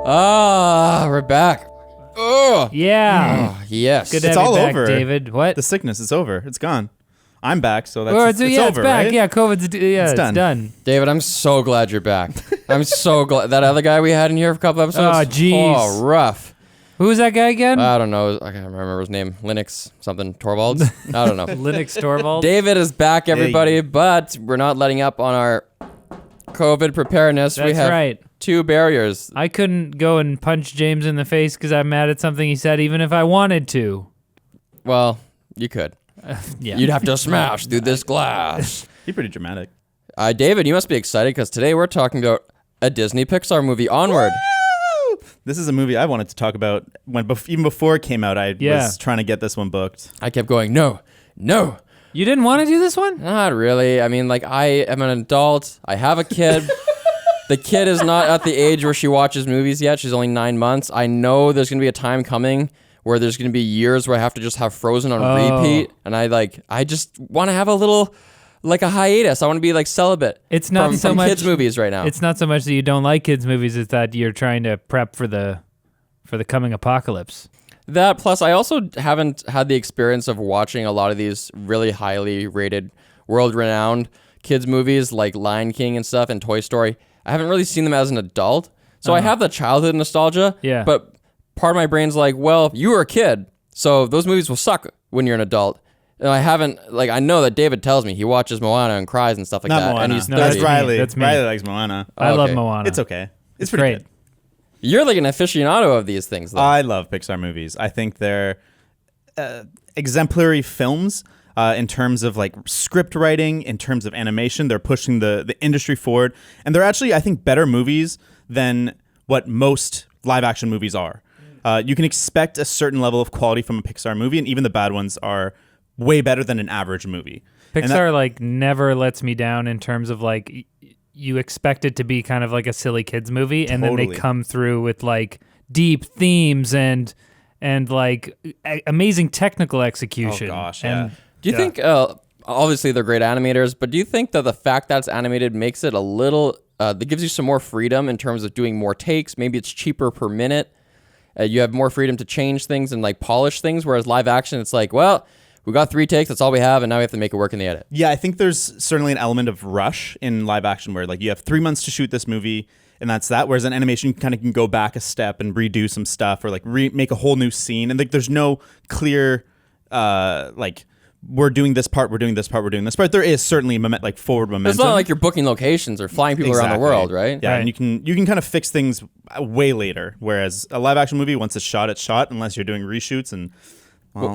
We're back. Oh yeah. Oh, yes. Good to It's have you all back, over. David. What? The sickness is over. It's gone. I'm back, so that's Or it's yeah, over, it's back. right? Yeah, COVID's it's done. David, I'm so glad you're back. I'm so glad. That other guy we had in here for a couple episodes. Oh, jeez. Oh, rough. Who was that guy again? I don't know. I can't remember his name. Linux something. Torvalds? I don't know. Linux Torvald. David is back, everybody, but we're not letting up on our COVID preparedness. That's we have right. 2 barriers. I couldn't go and punch James in the face because I'm mad at something he said, even if I wanted to. Well, you could. Yeah. You'd have to smash through this glass. You're pretty dramatic. David, you must be excited because today we're talking about a Disney Pixar movie, Onward. Woo! This is a movie I wanted to talk about even before it came out. I was trying to get this one booked. I kept going, no. You didn't want to do this one? Not really. I mean, like, I am an adult. I have a kid. The kid is not at the age where she watches movies yet. She's only 9 months. I know there's going to be a time coming where there's going to be years where I have to just have Frozen on repeat. And I just want to have a little, like a hiatus. I want to be like celibate. It's not so from much kids movies right now. It's not so much that you don't like kids movies, it's that you're trying to prep for the coming apocalypse. That, plus I also haven't had the experience of watching a lot of these really highly rated, world-renowned kids movies like Lion King and stuff and Toy Story. I haven't really seen them as an adult. So I have the childhood nostalgia, but part of my brain's like, well, you were a kid, so those movies will suck when you're an adult. And I haven't, like, I know that David tells me he watches Moana and cries and stuff like Not that. Moana. And he's 30. That's Riley. That's me. Riley likes Moana. I love okay. Moana. It's okay. It's great. pretty good. You're like an aficionado of these things, though. I love Pixar movies. I think they're exemplary films in terms of like script writing, in terms of animation. They're pushing the industry forward. And they're actually, I think, better movies than what most live action movies are. You can expect a certain level of quality from a Pixar movie, and even the bad ones are way better than an average movie. Pixar like never lets me down in terms of like you expect it to be kind of like a silly kids movie, and then they come through with like deep themes and like amazing technical execution. Oh gosh, yeah. And, Do you think, obviously they're great animators, but do you think that the fact that it's animated makes it a little, that gives you some more freedom in terms of doing more takes? Maybe it's cheaper per minute. You have more freedom to change things and like polish things, whereas live action, it's like, well, we got 3 takes, that's all we have, and now we have to make it work in the edit. Yeah, I think there's certainly an element of rush in live action where like you have 3 months to shoot this movie, and that's that. Whereas in animation, you kind of can go back a step and redo some stuff or like make a whole new scene. And like there's no clear like we're doing this part, we're doing this part, we're doing this part. There is certainly like forward momentum. It's not like you're booking locations or flying people around the world, right? Yeah, Right. and you can kind of fix things way later. Whereas a live action movie, once it's shot, unless you're doing reshoots and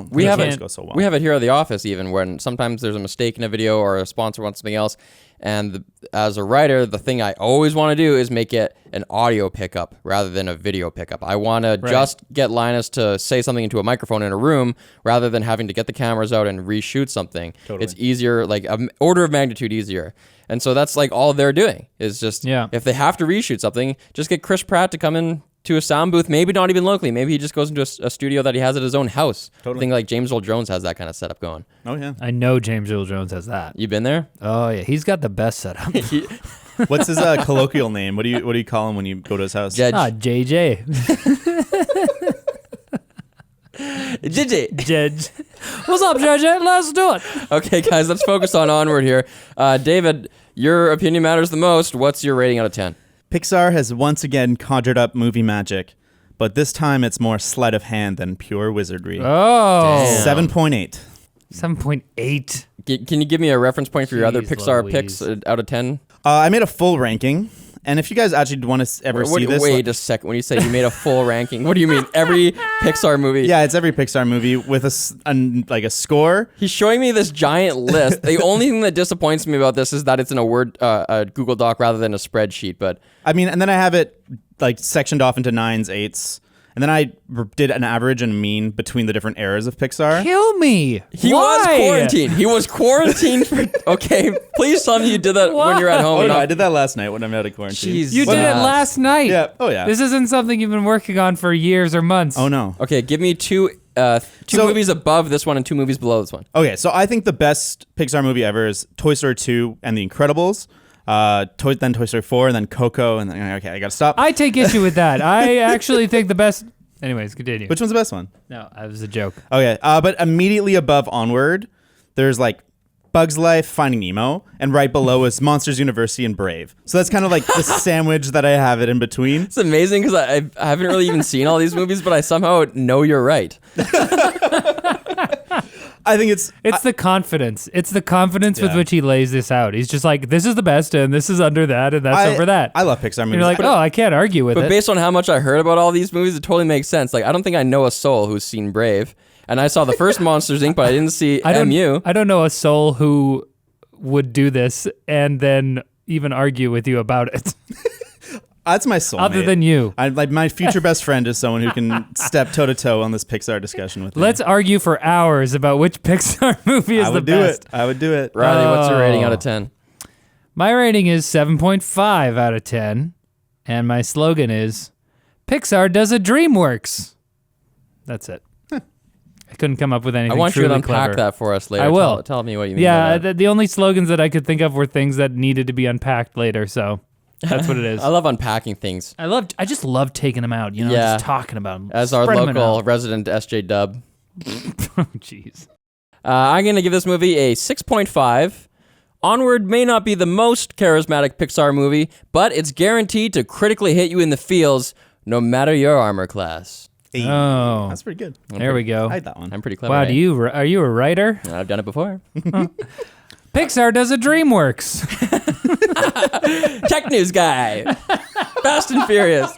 we have it go so well. We have it here at the office even when sometimes there's a mistake in a video or a sponsor wants something else. And as a writer, the thing I always want to do is make it an audio pickup rather than a video pickup. I want to just get Linus to say something into a microphone in a room rather than having to get the cameras out and reshoot something. Totally. It's easier, like an order of magnitude easier. And so that's like all they're doing is just, if they have to reshoot something, just get Chris Pratt to come in to a sound booth, maybe not even locally. Maybe he just goes into a studio that he has at his own house. Totally. I think like James Earl Jones has that kind of setup going. Oh yeah. I know James Earl Jones has that. You been there? Oh yeah, he's got the best setup. What's his colloquial name? What do you call him when you go to his house? Judge. JJ. Judge. What's up, JJ? Let's do it. Okay, guys, let's focus on Onward here. David, your opinion matters the most. What's your rating out of 10? Pixar has once again conjured up movie magic, but this time it's more sleight of hand than pure wizardry. Oh. 7.8. 7.8. Can you give me a reference point for your other Jeez Pixar Louise. picks out of 10? I made a full ranking, and if you guys actually want to ever see this... Wait a second. When you say you made a full ranking, what do you mean? Every Pixar movie? Yeah, it's every Pixar movie with a score. He's showing me this giant list. The only thing that disappoints me about this is that it's in a Google Doc rather than a spreadsheet. But I mean, and then I have it like sectioned off into 9s, 8s. And then I did an average and mean between the different eras of Pixar. Kill me. he Why? was quarantined. He was quarantined for... Okay, please tell me you did that when you're at home. Oh, and no, not- I did that last night when I'm out of quarantine. Jeez. You did it last night. Yeah. Oh, yeah. This isn't something you've been working on for years or months. Oh, no. Okay, give me two movies above this one and 2 movies below this one. Okay, so I think the best Pixar movie ever is Toy Story 2 and The Incredibles. then Toy Story 4, and then Coco, and then okay, I gotta stop. I take issue with that. I actually think the best. Anyways, continue. Which one's the best one? No, that was a joke. Okay, but immediately above Onward, there's like Bug's Life, Finding Nemo, and right below is Monsters University and Brave. So that's kind of like the sandwich that I have it in between. It's amazing because I haven't really even seen all these movies, but I somehow know you're right. I think it's the confidence. It's the confidence with which he lays this out. He's just like, this is the best, and this is under that, and that's over that. I love Pixar movies. And you're like, I can't argue with it. But based on how much I heard about all these movies, it totally makes sense. Like, I don't think I know a soul who's seen Brave. And I saw the first Monsters, Inc., but I didn't see MU. I don't know a soul who would do this and then even argue with you about it. That's my soulmate. Other than you. Like my future best friend is someone who can step toe-to-toe on this Pixar discussion with me. Let's argue for hours about which Pixar movie is the best. I would do it. Riley, what's your rating out of 10? My rating is 7.5 out of 10. And my slogan is, Pixar does a DreamWorks. That's it. I couldn't come up with anything. I want you to unpack clever. that for us later. I will. Tell me what you mean. Yeah, by that. the only slogans that I could think of were things that needed to be unpacked later. So that's what it is. I love unpacking things. I just love taking them out. Just talking about them. As our local resident SJ Dub. Oh, jeez. I'm gonna give this movie a 6.5. Onward may not be the most charismatic Pixar movie, but it's guaranteed to critically hit you in the feels, no matter your armor class. Hey, oh, that's pretty good. There we go. I like that one. I'm pretty clever. Wow, right? are you a writer? I've done it before. Pixar does a DreamWorks. Tech news guy. Fast and Furious.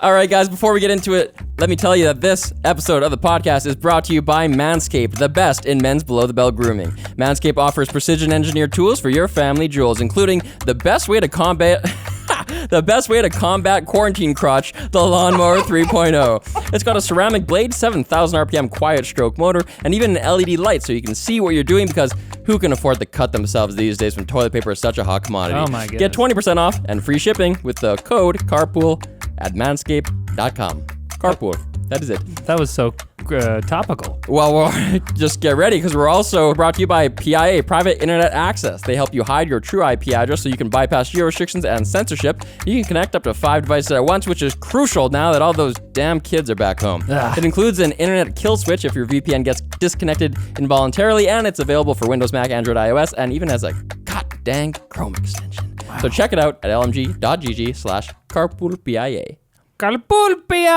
All right, guys, before we get into it, let me tell you that this episode of the podcast is brought to you by Manscaped, the best in men's below-the-belt grooming. Manscaped offers precision-engineered tools for your family jewels, including the best way to combat quarantine crotch, the Lawnmower 3.0. It's got a ceramic blade, 7,000 RPM quiet stroke motor, and even an LED light so you can see what you're doing, because who can afford to cut themselves these days when toilet paper is such a hot commodity? Oh my goodness. Get 20% off and free shipping with the code CARPOOL at manscaped.com. Carpool. That is it. That was so topical. Well, we'll just get ready, because we're also brought to you by PIA, Private Internet Access. They help you hide your true IP address so you can bypass geo restrictions and censorship. You can connect up to 5 devices at once, which is crucial now that all those damn kids are back home. Ugh. It includes an internet kill switch if your VPN gets disconnected involuntarily, and it's available for Windows, Mac, Android, iOS, and even has a god dang Chrome extension. Wow. So check it out at lmg.gg/carpoolpia. Carpoolpia!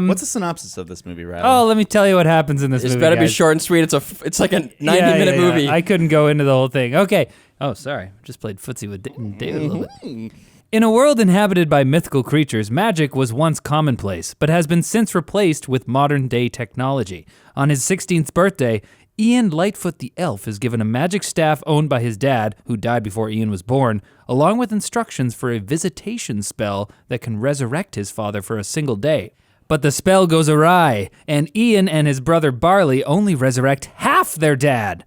What's the synopsis of this movie, Riley? Oh, let me tell you what happens in this movie. It's better be guys. short and sweet. It's like a 90-minute movie. I couldn't go into the whole thing. Okay. Oh, sorry. Just played footsie with Dave a little bit. In a world inhabited by mythical creatures, magic was once commonplace, but has been since replaced with modern-day technology. On his 16th birthday, Ian Lightfoot the Elf is given a magic staff owned by his dad, who died before Ian was born, along with instructions for a visitation spell that can resurrect his father for a single day. But the spell goes awry, and Ian and his brother Barley only resurrect half their dad.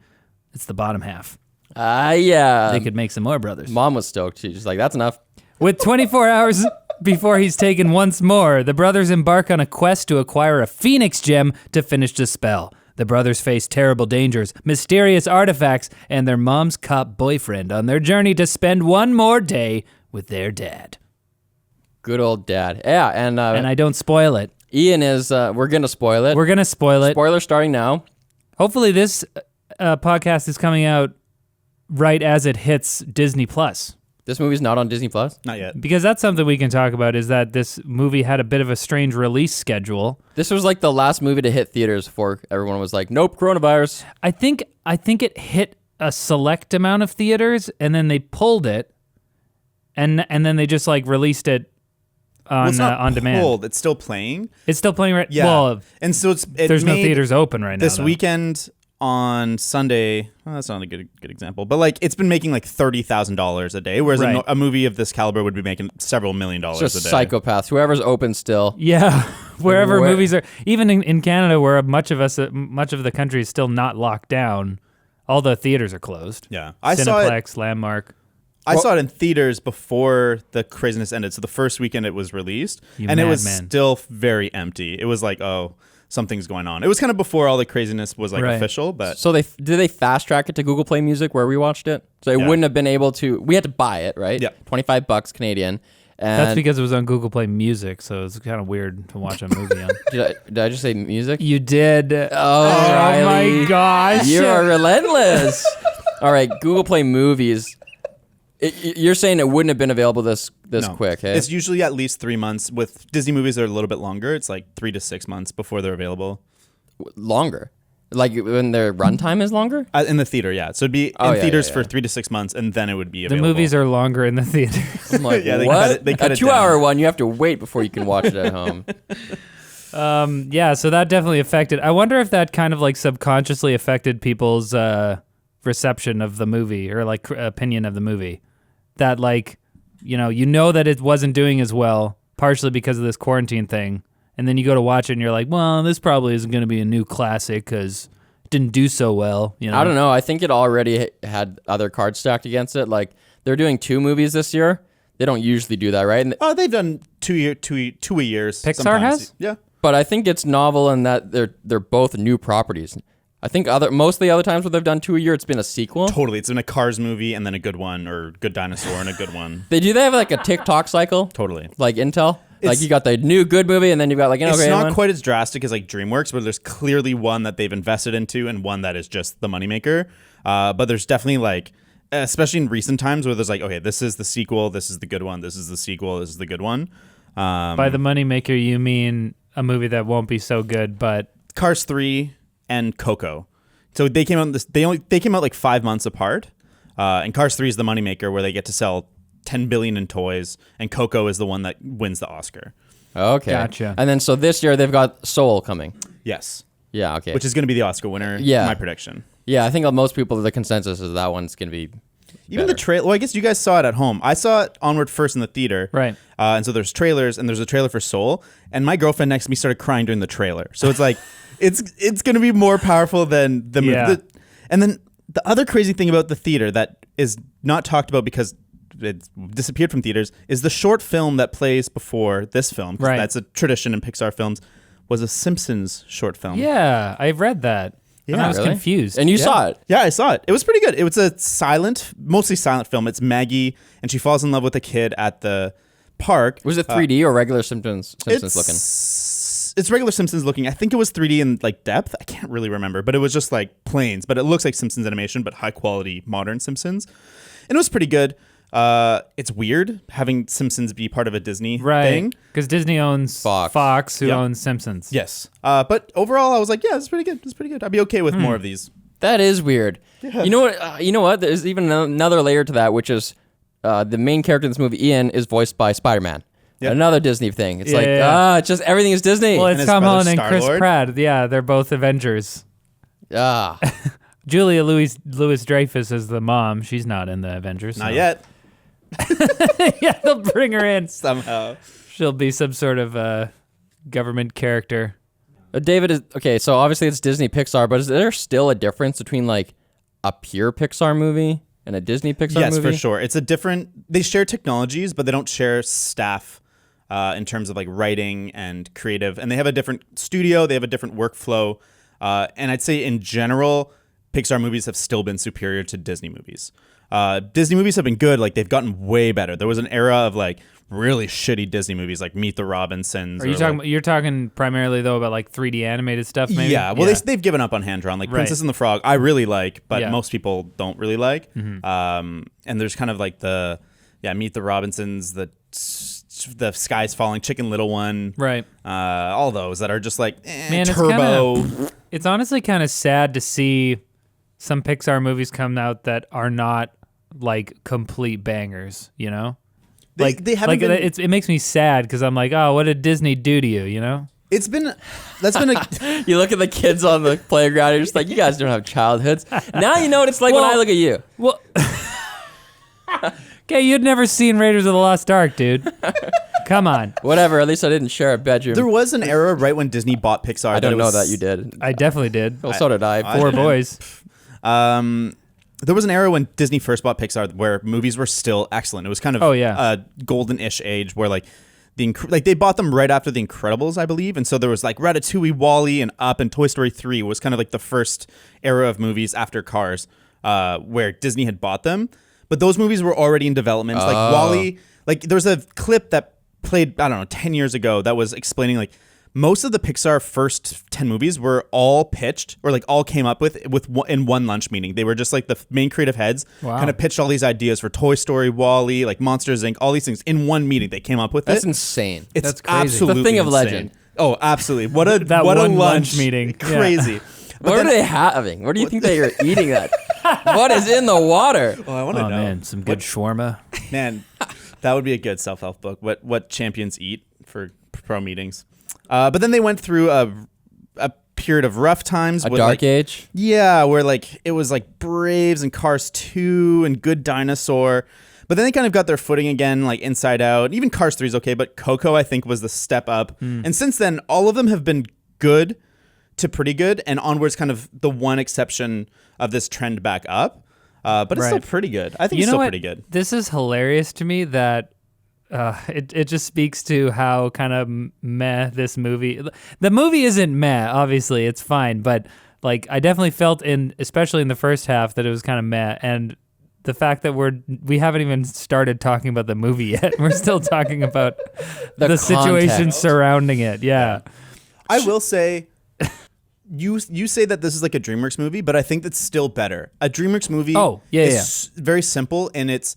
It's the bottom half. Yeah. They could make some more brothers. Mom was stoked. She's just like, that's enough. With 24 hours before he's taken once more, the brothers embark on a quest to acquire a Phoenix gem to finish the spell. The brothers face terrible dangers, mysterious artifacts, and their mom's cop boyfriend on their journey to spend one more day with their dad. Good old dad. Yeah, and I don't spoil it. Ian is, we're going to spoil it. We're going to spoil it. Spoiler starting now. Hopefully this podcast is coming out right as it hits Disney+. This movie's not on Disney+? Not yet. Because that's something we can talk about, is that this movie had a bit of a strange release schedule. This was like the last movie to hit theaters before everyone was like, nope, coronavirus. I think it hit a select amount of theaters, and then they pulled it, and then they just like released it on demand. Pulled. It's still playing. It's still playing right. Yeah. Well, and so there's no theaters open right now. This weekend on Sunday, well, that's not a good example, but like it's been making like $30,000 a day, whereas a movie of this caliber would be making several $1 million a day. Just psychopaths. Whoever's open still. Yeah, wherever movies are, even in Canada, where much of the country is still not locked down, all the theaters are closed. Yeah, Cineplex, Landmark. I saw it in theaters before the craziness ended. So the first weekend it was released, and it was still very empty. It was like, oh, something's going on. It was kind of before all the craziness was like official, but so did they fast track it to Google Play Music where we watched it? So it wouldn't have been able to. We had to buy it, right? Yeah, $25 Canadian. And that's because it was on Google Play Music, so it's kind of weird to watch a movie on. Did I just say music? You did. Oh my gosh. You are relentless. All right, Google Play Movies. You're saying it wouldn't have been available this quick, hey? It's usually at least 3 months. With Disney movies, they're a little bit longer. It's like 3 to 6 months before they're available. Longer? Like when their runtime is longer? In the theater, yeah. So it'd be in theaters for 3 to 6 months, and then it would be available. The movies are longer in the theater. I'm like, yeah, what? They cut a it 2-hour down. one, you have to wait before you can watch it at home. Yeah, so that definitely affected. I wonder if that kind of like subconsciously affected people's reception of the movie or like opinion of the movie. That like, you know that it wasn't doing as well, partially because of this quarantine thing. And then you go to watch it and you're like, well, this probably isn't going to be a new classic because it didn't do so well. You know? I don't know. I think it already had other cards stacked against it. Like they're doing 2 movies this year. They don't usually do that, right? Oh, they've done 2 a years. Pixar sometimes. has? Yeah. But I think it's novel in that they're both new properties. I think most of the other times where they've done 2 a year, it's been a sequel. Totally. It's been a Cars movie and then a good one, or Good Dinosaur and a good one. They have like a TikTok cycle? Totally. Like Intel? Like you got the new good movie and then you've got like an okay It's not one. quite as drastic as like DreamWorks, but there's clearly one that they've invested into and one that is just the moneymaker. But there's definitely like, especially in recent times where there's like, okay, this is the sequel, this is the good one, this is the sequel, this is the good one. By the moneymaker, you mean a movie that won't be so good, but Cars 3 and Coco. So they came out they came out like 5 months apart. And Cars 3 is the moneymaker where they get to sell 10 billion in toys, and Coco is the one that wins the Oscar. Okay. Gotcha. And then so this year they've got Soul coming. Yes. Yeah, okay. Which is going to be the Oscar winner. Yeah. My prediction. Yeah, I think most people, the consensus is that one's going to be Even the trailer. Well, I guess you guys saw it at home. I saw it Onward first in the theater. Right. And so there's trailers, and there's a trailer for Soul, and my girlfriend next to me started crying during the trailer. So it's like, it's going to be more powerful than the movie. Yeah. And then the other crazy thing about the theater that is not talked about because it disappeared from theaters is the short film that plays before this film. 'Cause right. That's a tradition in Pixar films. Was a Simpsons short film. yeah, I've read that. And Yeah, I was really? confused. And you saw it. Yeah, I saw it. It was pretty good. It was a mostly silent film. It's Maggie, and she falls in love with a kid at the park. Was it 3D or regular Simpsons looking? It's regular Simpsons looking. I think it was 3D in like depth. I can't really remember, but it was just like planes. But it looks like Simpsons animation, but high quality modern Simpsons. And it was pretty good. It's weird having Simpsons be part of a Disney thing. Because Disney owns Fox who Yep. owns Simpsons. Yes. But overall, I was like, yeah, it's pretty good. It's pretty good. I'd be okay with more of these. That is weird. Yeah. You know what? There's even another layer to that, which is the main character in this movie, Ian, is voiced by Spider-Man. Yep. Another Disney thing. It's it's just everything is Disney. Well, it's Tom Holland and Chris Star-Lord. Pratt. Yeah, they're both Avengers. Julia Louis-Dreyfus is the mom. She's not in the Avengers. Not yet. Yeah, they'll bring her in. Somehow. She'll be some sort of government character. David is okay. So obviously it's Disney Pixar, but is there still a difference between like a pure Pixar movie and a Disney Pixar movie? Yes, for sure. It's a different. They share technologies, but they don't share staff in terms of like writing and creative. And they have a different studio. They have a different workflow. And I'd say in general, Pixar movies have still been superior to Disney movies. Disney movies have been good. Like they've gotten way better. There was an era of like really shitty Disney movies like Meet the Robinsons. Are you talking? You're talking primarily though about like 3D animated stuff, maybe? Yeah. Well, they've given up on hand drawn. Like Princess and the Frog, I really like, but most people don't really like. Mm-hmm. And there's kind of like Meet the Robinsons, the Sky's Falling, Chicken Little one, right? All those that are just like Man, Turbo. It's honestly kind of sad to see some Pixar movies come out that are not like complete bangers, you know? They haven't been, it makes me sad because I'm like, oh, what did Disney do to you, you know? That's been a You look at the kids on the playground, you're just like, you guys don't have childhoods. Now you know what it's like when I look at you. Well, okay, you'd never seen Raiders of the Lost Ark, dude. Come on. Whatever, at least I didn't share a bedroom. There was an era right when Disney bought Pixar. I don't know that you did. I definitely did. Well, so did I. Four boys. There was an era when Disney first bought Pixar where movies were still excellent. It was kind of a golden-ish age where like like they bought them right after The Incredibles, I believe, and so there was like Ratatouille, WALL-E, and Up, and Toy Story 3 was kind of like the first era of movies after Cars, where Disney had bought them. But those movies were already in development. Like WALL-E, like there's a clip that played, I don't know, 10 years ago that was explaining like most of the Pixar first 10 movies were all pitched or like all came up with in one lunch meeting. They were just like the main creative heads kind of pitched all these ideas for Toy Story, WALL-E, like Monsters Inc., all these things in one meeting. They came up with That's insane. That's crazy. absolutely the thing of insane. legend. Oh, absolutely. What a lunch meeting. Crazy. Yeah. What are they having? What do you think they are eating that? What is in the water? Oh, I want to know. Man, some good shawarma. Man, that would be a good self-help book. What champions eat for pro meetings. But then they went through a period of rough times. A dark age? Yeah, where like it was like Braves and Cars 2 and Good Dinosaur. But then they kind of got their footing again, like Inside Out. Even Cars 3 is okay, but Coco, I think, was the step up. And since then, all of them have been good to pretty good, and Onward's kind of the one exception of this trend back up. But it's still pretty good. I think it's still pretty good. This is hilarious to me that it just speaks to how kind of meh this movie. The movie isn't meh, obviously, it's fine, but like I definitely felt especially in the first half, that it was kind of meh. And the fact that we haven't even started talking about the movie yet. We're still talking about the situation surrounding it. Yeah. I will say, you say that this is like a DreamWorks movie, but I think that's still better. A DreamWorks movie is very simple in its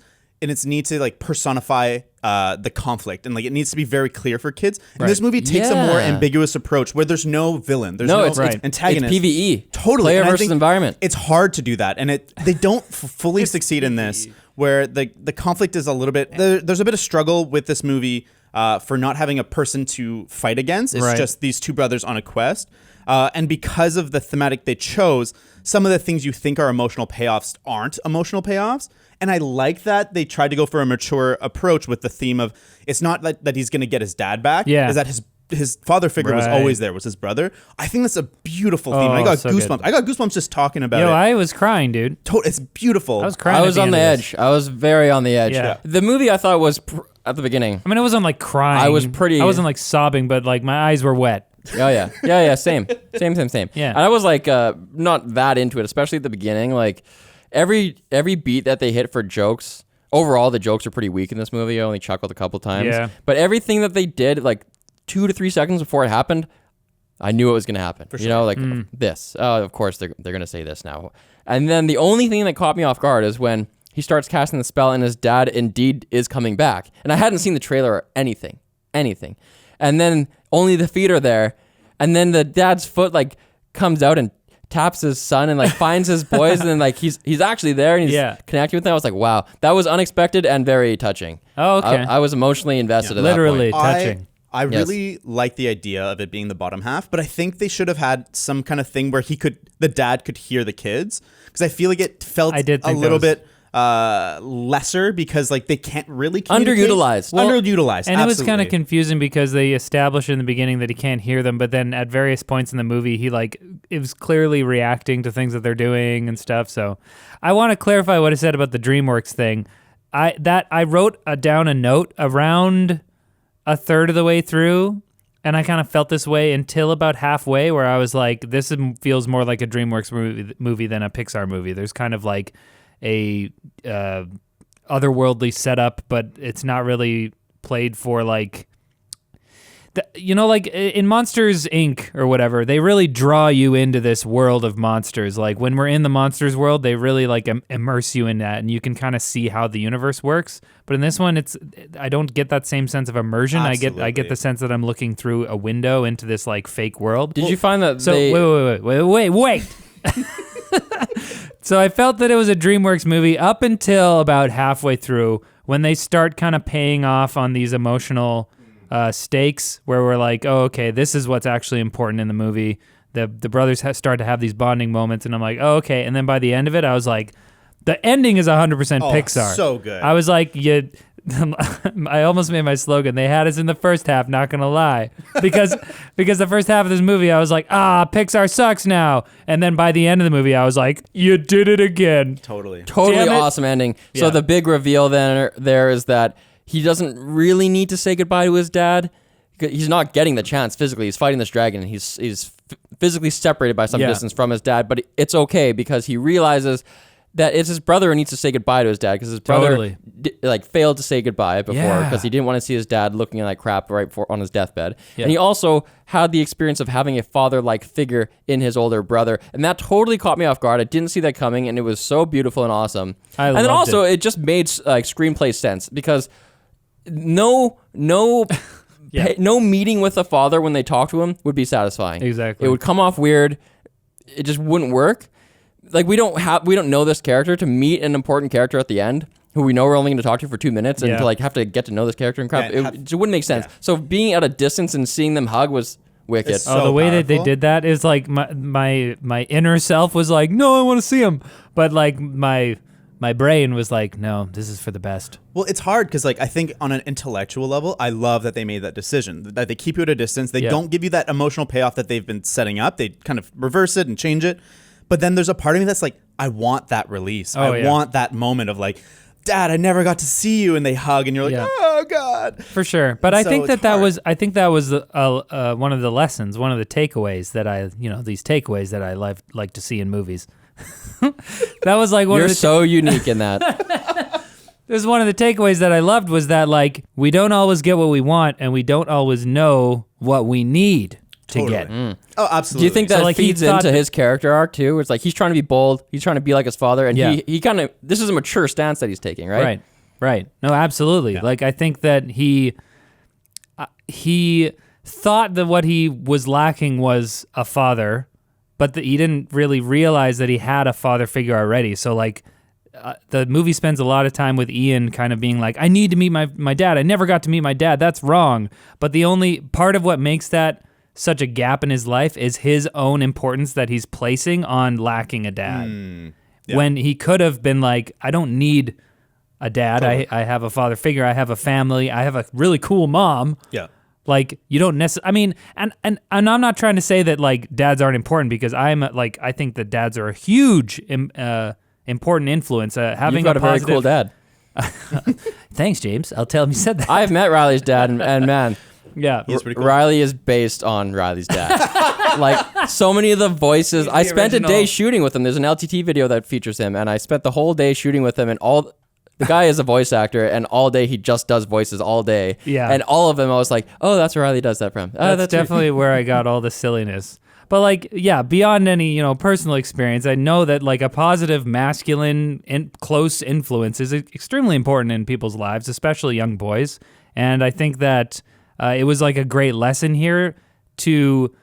need to like personify the conflict, and like it needs to be very clear for kids. And this movie takes a more ambiguous approach where there's no villain, there's no antagonist. It's PvE, totally. player versus environment. It's hard to do that, and they don't fully succeed in this. Where the conflict is a little bit there's a bit of struggle with this movie for not having a person to fight against. It's just these two brothers on a quest. And because of the thematic they chose, some of the things you think are emotional payoffs aren't emotional payoffs. And I like that they tried to go for a mature approach with the theme of it's not that he's going to get his dad back. Yeah. Is that his father figure was always there, was his brother. I think that's a beautiful theme. I got goosebumps. Good. I got goosebumps just talking about it. I was crying, dude. It's beautiful. I was crying. I was on the edge. I was very on the edge. Yeah. The movie I thought was at the beginning. I mean, I wasn't like crying. I wasn't like sobbing, but like my eyes were wet. Oh yeah. Same. Yeah. And I was like not that into it, especially at the beginning. Like every beat that they hit for jokes. Overall, the jokes are pretty weak in this movie. I only chuckled a couple times. Yeah. But everything that they did, like 2 to 3 seconds before it happened, I knew it was going to happen. For sure. You know, like this. Oh, of course they're going to say this now. And then the only thing that caught me off guard is when he starts casting the spell and his dad indeed is coming back. And I hadn't seen the trailer or anything. And then only the feet are there. And then the dad's foot like comes out and taps his son and like finds his boys. And then like he's actually there and he's connecting with them. I was like, wow, that was unexpected and very touching. Oh, okay. I was emotionally invested at literally that point. touching. I really like the idea of it being the bottom half, but I think they should have had some kind of thing where the dad could hear the kids, because I feel like it felt a little bit lesser because like they can't really communicate. Underutilized. Underutilized. And absolutely. It was kind of confusing because they established in the beginning that he can't hear them, but then at various points in the movie, it was clearly reacting to things that they're doing and stuff. So I want to clarify what I said about the DreamWorks thing. I wrote down a note around a third of the way through, and I kind of felt this way until about halfway, where I was like, this feels more like a DreamWorks movie than a Pixar movie. There's kind of like a otherworldly setup, but it's not really played for like, like in Monsters Inc. or whatever, they really draw you into this world of monsters. Like when we're in the monsters world, they really like immerse you in that, and you can kind of see how the universe works. But in this one, I don't get that same sense of immersion. Absolutely. I get the sense that I'm looking through a window into this like fake world. Did you find that? So wait. So I felt that it was a DreamWorks movie up until about halfway through, when they start kind of paying off on these emotional stakes, where we're like, oh, okay, this is what's actually important in the movie. The brothers start to have these bonding moments, and I'm like, oh, okay. And then by the end of it, I was like, the ending is 100% Pixar. So good. I was like, I almost made my slogan. They had us in the first half, not gonna lie, because the first half of this movie, I was like, Pixar sucks now. And then by the end of the movie, I was like, you did it again. Totally awesome ending. So the big reveal there is that he doesn't really need to say goodbye to his dad. He's not getting the chance physically. He's fighting this dragon, and he's physically separated by some distance from his dad, but it's okay because he realizes that it's his brother who needs to say goodbye to his dad because his brother failed to say goodbye before because he didn't want to see his dad looking like crap right before on his deathbed. And he also had the experience of having a father-like figure in his older brother, and that totally caught me off guard. I didn't see that coming, and it was so beautiful and awesome. And then also it just made screenplay sense because no meeting with a father when they talk to him would be satisfying. Exactly. It would come off weird. It just wouldn't work. Like we don't know this character to meet an important character at the end who we know we're only going to talk to for 2 minutes and to like have to get to know this character and crap. It just wouldn't make sense. So being at a distance and seeing them hug was wicked. So the way powerful. that they did that is like my inner self was like, no, I want to see him, but like my brain was like, no, this is for the best. Well, it's hard because like I think on an intellectual level, I love that they made that decision. That they keep you at a distance. They don't give you that emotional payoff that they've been setting up. They kind of reverse it and change it. But then there's a part of me that's like, I want that release. I want that moment of like, Dad, I never got to see you, and they hug, and you're like, oh God, for sure. But I think that was one of the lessons, one of the takeaways that these takeaways that I like to see in movies. That was like you're so unique in that. There's one of the takeaways that I loved was that like we don't always get what we want, and we don't always know what we need to get. Oh, absolutely. Do you think that feeds into his character arc too? It's like he's trying to be bold, he's trying to be like his father, and he kind of, this is a mature stance that he's taking, right? Right. No, absolutely. Like I think that he thought that what he was lacking was a father, but he didn't really realize that he had a father figure already. So like the movie spends a lot of time with Ian kind of being like, I need to meet my dad. I never got to meet my dad. That's wrong. But the only part of what makes that such a gap in his life is his own importance that he's placing on lacking a dad. When he could have been like, I don't need a dad. Totally. I have a father figure. I have a family. I have a really cool mom. Yeah. Like you don't necessarily, I mean, and I'm not trying to say that like dads aren't important because I think that dads are a huge important influence. Having You've got a very cool dad. Thanks, James. I'll tell him you said that. I've met Riley's dad and man, yeah, he's pretty cool. Riley is based on Riley's dad. Like so many of the voices. I spent a day shooting with him. There's an LTT video that features him, and I spent the whole day shooting with him. And the guy is a voice actor, and all day he just does voices all day. Yeah. And all of them, I was like, oh, that's where Riley does that from. That's definitely where I got all the silliness. But like, yeah, beyond any personal experience, I know that like a positive masculine and close influence is extremely important in people's lives, especially young boys. And I think that it was like a great lesson here to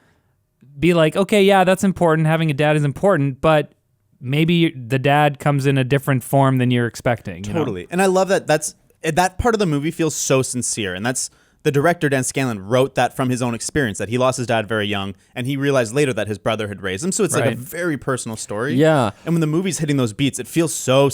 be like, okay, yeah, that's important. Having a dad is important, but maybe the dad comes in a different form than you're expecting. Totally. And I love that that part of the movie feels so sincere. And that's the director, Dan Scanlon, wrote that from his own experience, that he lost his dad very young, and he realized later that his brother had raised him. So it's like a very personal story. Yeah. And when the movie's hitting those beats, it feels so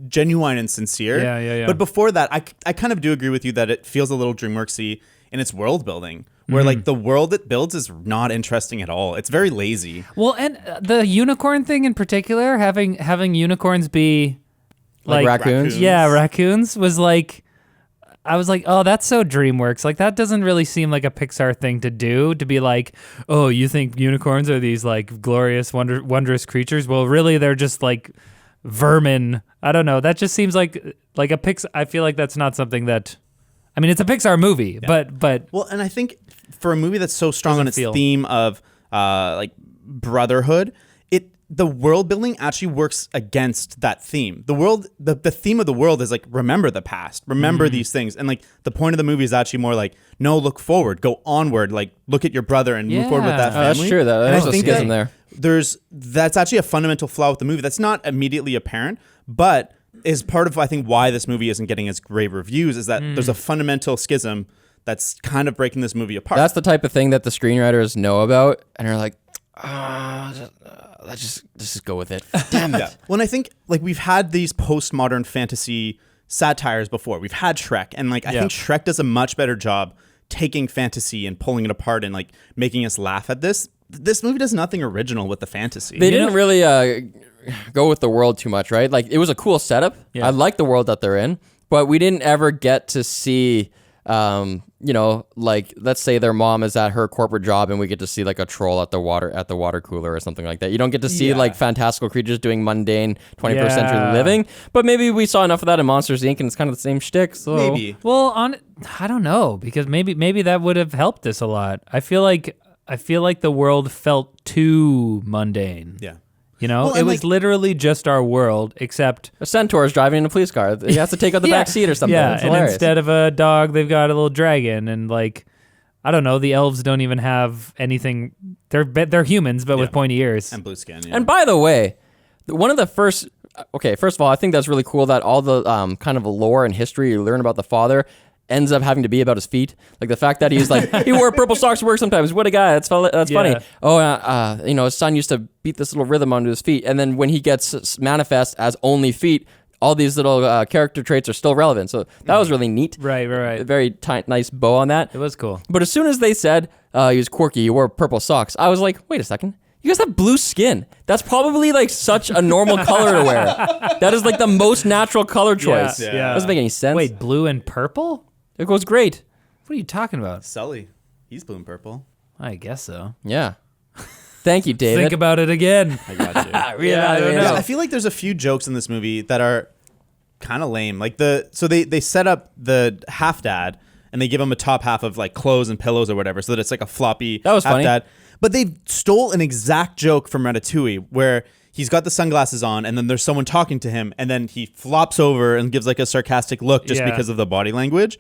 genuine and sincere. Yeah. But before that, I kind of do agree with you that it feels a little DreamWorks-y in its world building, where like the world it builds is not interesting at all. It's very lazy. Well, and the unicorn thing in particular, having unicorns be like raccoons. Yeah, raccoons was like, I was like, oh, that's so DreamWorks. Like that doesn't really seem like a Pixar thing to do, to be like, oh, you think unicorns are these like glorious, wondrous creatures? Well, really, they're just like vermin. I don't know. That just seems like a Pixar. I feel like that's not something that. I mean, it's a Pixar movie, but well, and I think for a movie that's so strong on its theme of like brotherhood, the world building actually works against that theme. The theme of the world is like, remember the past, remember these things, and like the point of the movie is actually more like, no, look forward, go onward, like look at your brother and move forward with that family. That's true. There's a schism there. That's actually a fundamental flaw with the movie that's not immediately apparent, but is part of I think why this movie isn't getting as great reviews, is that there's a fundamental schism that's kind of breaking this movie apart. That's the type of thing that the screenwriters know about and are like, let's just go with it. Damn it. Yeah. Well, and I think like we've had these postmodern fantasy satires before. We've had Shrek, and like I think Shrek does a much better job taking fantasy and pulling it apart and like making us laugh at this. This movie does nothing original with the fantasy. They didn't really go with the world too much, right? Like it was a cool setup. Yeah. I like the world that they're in. but we didn't ever get to see, like let's say their mom is at her corporate job and we get to see like a troll at the water cooler or something like that. You don't get to see like fantastical creatures doing mundane 21st century living, but maybe we saw enough of that in Monsters Inc. and it's kind of the same shtick. So Maybe. Well, I don't know, because maybe that would have helped this a lot. I feel like the world felt too mundane. Yeah. You know, Well, it was literally just our world, except a centaur is driving in a police car. He has to take out the back seat or something. Yeah, It's and hilarious. instead of a dog, they've got a little dragon, and like, I don't know, the elves don't even have anything. They're humans, but with pointy ears And blue skin. Yeah. And by the way, one of the first. Okay, first of all, I think that's really cool that all the kind of lore and history you learn about the father ends up having to be about his feet. Like the fact that he's like, he wore purple socks to work sometimes. What a guy. That's funny. Oh, his son used to beat this little rhythm onto his feet. And then when he gets manifest as only feet, all these little character traits are still relevant. So that was really neat. Right. A very nice bow on that. It was cool. But as soon as they said he was quirky, he wore purple socks, I was like, wait a second. You guys have blue skin. That's probably like such a normal color to wear. That is like the most natural color choice. Yeah. Doesn't make any sense. Wait, blue and purple? It goes great. What are you talking about? Sully. He's blue and purple. I guess so. Yeah. Thank you, David. Think about it again. I got you. I don't know. Yeah, I feel like there's a few jokes in this movie that are kind of lame. Like they set up the half dad and they give him a top half of like clothes and pillows or whatever, so that it's like a floppy That was half funny. dad. But they stole an exact joke from Ratatouille where he's got the sunglasses on and then there's someone talking to him and then he flops over and gives like a sarcastic look just because of the body language.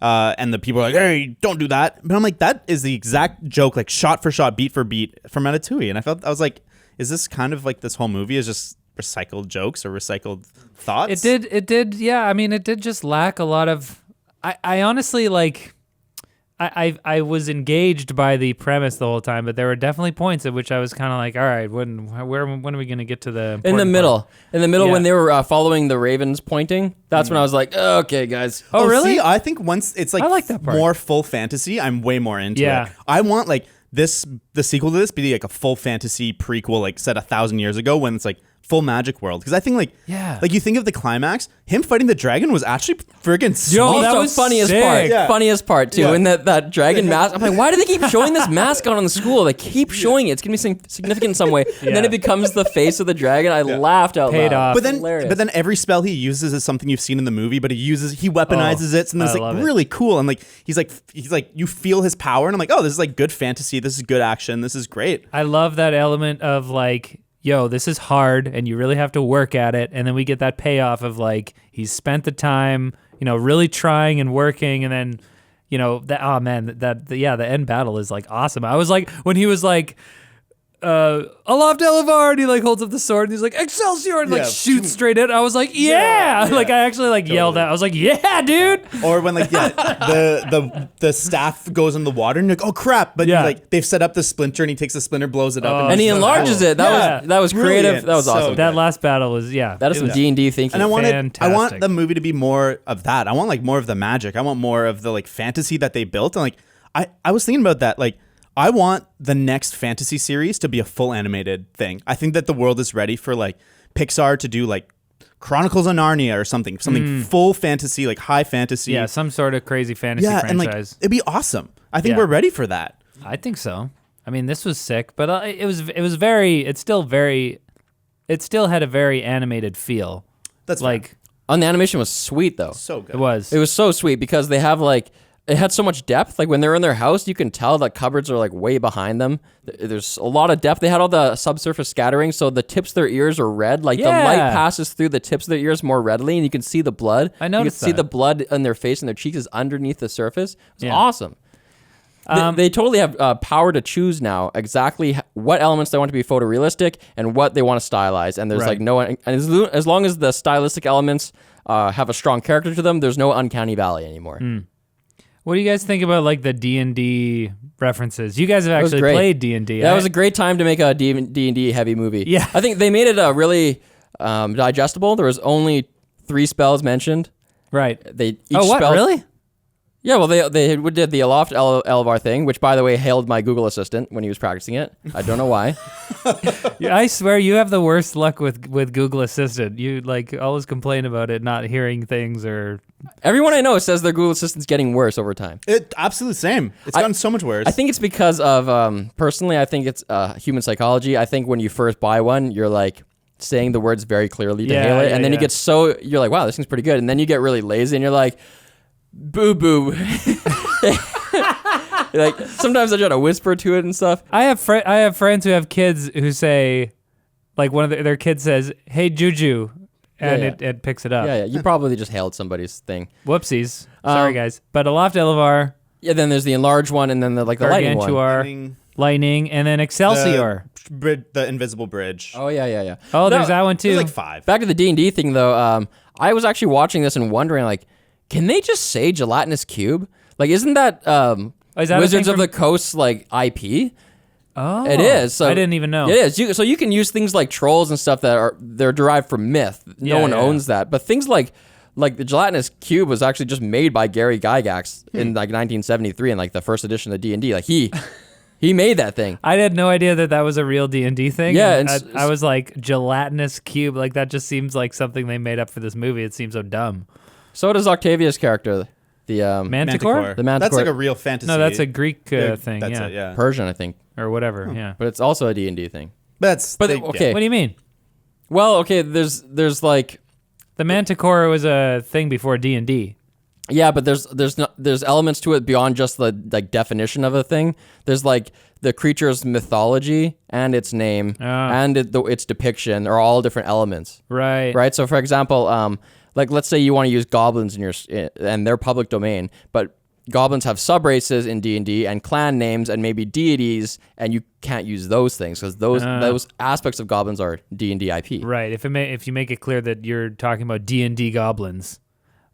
And the people are like, hey, don't do that. But I'm like, that is the exact joke, like shot for shot, beat for beat from Ratatouille. And I was like, is this kind of like this whole movie is just recycled jokes or recycled thoughts? It did. Yeah. I mean, it did just lack a lot of, I honestly like, I was engaged by the premise the whole time, but there were definitely points at which I was kind of like, all right, when are we going to get to the In the middle. part? In the middle Yeah. when they were following the ravens pointing, that's when I was like, okay, guys. Oh, really? See, I think once it's like, I like that part. more full fantasy, I'm way more into Yeah. it. I want like the sequel to this be like a full fantasy prequel, like set 1,000 years ago when it's like full magic world. Because I think like you think of the climax, him fighting the dragon was actually friggin' sweet. Yo, that Also, was funniest sick. part. Yeah. Funniest part too. Yeah. And that dragon mask. I'm like, why do they keep showing this mask on the school? They keep showing it. It's gonna be significant in some way. And then it becomes the face of the dragon. I laughed out Paid loud. off. But then every spell he uses is something you've seen in the movie, but he weaponizes it, and then it's I love like it. really cool. And like he's like you feel his power, and I'm like, oh, this is like good fantasy. This is good action. This is great. I love that element of like, yo, this is hard and you really have to work at it. And then we get that payoff of like, he's spent the time, really trying and working. And then, the end battle is like awesome. I was like, when he was like, Aloft Elevar, and he like holds up the sword and he's like, Excelsior, and like shoots straight in. I was like, yeah. Like I actually like yelled out. I was like, yeah, dude. Or when like the staff goes in the water and you're like, oh crap, but like they've set up the splinter and he takes the splinter, blows it up, and he enlarges it. That was creative. Brilliant. That was So awesome. good. That last battle was That is some was- D&D thinking. And I want Fantastic. the movie to be more of that. I want like more of the magic. I want more of the like fantasy that they built. And like I was thinking about that. Like I want the next fantasy series to be a full animated thing. I think that the world is ready for like Pixar to do like Chronicles of Narnia or something full fantasy, like high fantasy. Yeah, some sort of crazy fantasy and like franchise. it'd be awesome. I think Yeah. we're ready for that. I think so. I mean, this was sick, but it still had a very animated feel. That's Like And the animation was sweet though. so good. it was. It was so sweet because they have like, it had so much depth. Like when they're in their house, you can tell that cupboards are like way behind them. There's a lot of depth. They had all the subsurface scattering, so the tips of their ears are red. Like the light passes through the tips of their ears more readily, and you can see the blood. I You noticed can see that. the blood in their face and their cheeks is underneath the surface. It's Yeah. awesome. They totally have power to choose now exactly what elements they want to be photorealistic and what they want to stylize. And there's Right. like no, and as long as the stylistic elements have a strong character to them, there's no uncanny valley anymore. What do you guys think about like the D&D references? You guys have was actually great. played D&D. That was a great time to make a D&D heavy movie. Yeah. I think they made it really digestible. There was only 3 spells mentioned. right. Each Oh, what? spell, Really? Yeah, well, they did the Aloft Elevar thing, which, by the way, hailed my Google Assistant when he was practicing it. I don't know why. I swear you have the worst luck with Google Assistant. You like always complain about it not hearing things or. Everyone I know says their Google Assistant's getting worse over time. It absolutely same. It's gotten so much worse. I think it's because of personally. I think it's human psychology. I think when you first buy one, you're like saying the words very clearly to hail it, and then you get you're like, wow, this seems pretty good, and then you get really lazy, and you're like, boo boo. Like sometimes I try to whisper to it and stuff. I have friends who have kids who say, like one of their kids says, "Hey Juju," and it picks it up. Yeah, you probably just hailed somebody's thing. Whoopsies. Sorry guys. But Aloft Elevar. Yeah, then there's the enlarged one, and then the lightning one. Lightning, and then Excelsior. The invisible bridge. Oh yeah. Oh, there's that one too. There's like 5. Back to the D&D thing though. I was actually watching this and wondering, like, can they just say gelatinous cube? Like, isn't that is that Wizards of the Coast like IP? Oh, it is. So I didn't even know. It is. So you can use things like trolls and stuff they're derived from myth. No one owns that. But things like the gelatinous cube was actually just made by Gary Gygax in like 1973 in like the first edition of D&D. Like he made that thing. I had no idea that was a real D&D thing. Yeah, I was like, gelatinous cube. Like that just seems like something they made up for this movie. It seems so dumb. So does Octavia's character, the Manticore. The Manticore. That's like a real fantasy. No, that's a Greek thing. That's yeah. it, yeah. Persian, I think. Or whatever. Yeah. But it's also a D&D thing. Okay. What do you mean? Well, okay. There's like the Manticore was a thing before D&D. Yeah, but there's elements to it beyond just the like definition of a thing. There's like the creature's mythology and its name and its depiction are all different elements. Right. Right. So for example, like let's say you want to use goblins and they're public domain, but goblins have subraces in D&D and clan names and maybe deities, and you can't use those things because those aspects of goblins are D&D IP. Right. If you make it clear that you're talking about D&D goblins.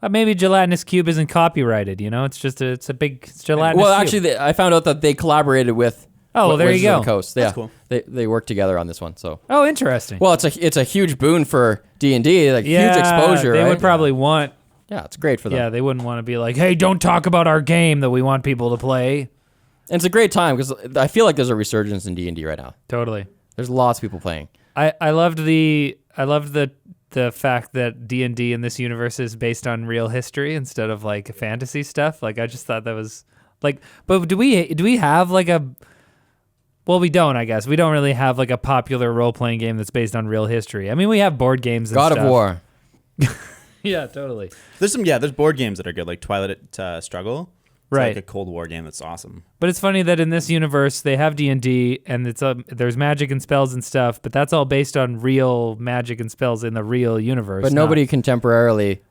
Maybe gelatinous cube isn't copyrighted. You know, it's a big gelatinous. Well, cube. actually, I found out that they collaborated with. Oh, well, there Wizards you go. of the Coast. That's yeah, cool. They worked together on this one. So. Oh, interesting. Well, it's a huge boon for D&D. Like huge exposure. They right? would probably want. Yeah, it's great for them. Yeah, they wouldn't want to be like, hey, don't talk about our game that we want people to play. And it's a great time because I feel like there's a resurgence in D&D right now. Totally. There's lots of people playing. I loved the fact that D&D in this universe is based on real history instead of like fantasy stuff. Like I just thought that was like, but do we have like a? Well, we don't. I guess we don't really have like a popular role-playing game that's based on real history. I mean, we have board games. And God stuff. of War. Yeah, totally. There's board games that are good, like Twilight Struggle. It's Right. like a Cold War game that's awesome. But it's funny that in this universe they have D&D and there's magic and spells and stuff, but that's all based on real magic and spells in the real universe. But nobody contemporarily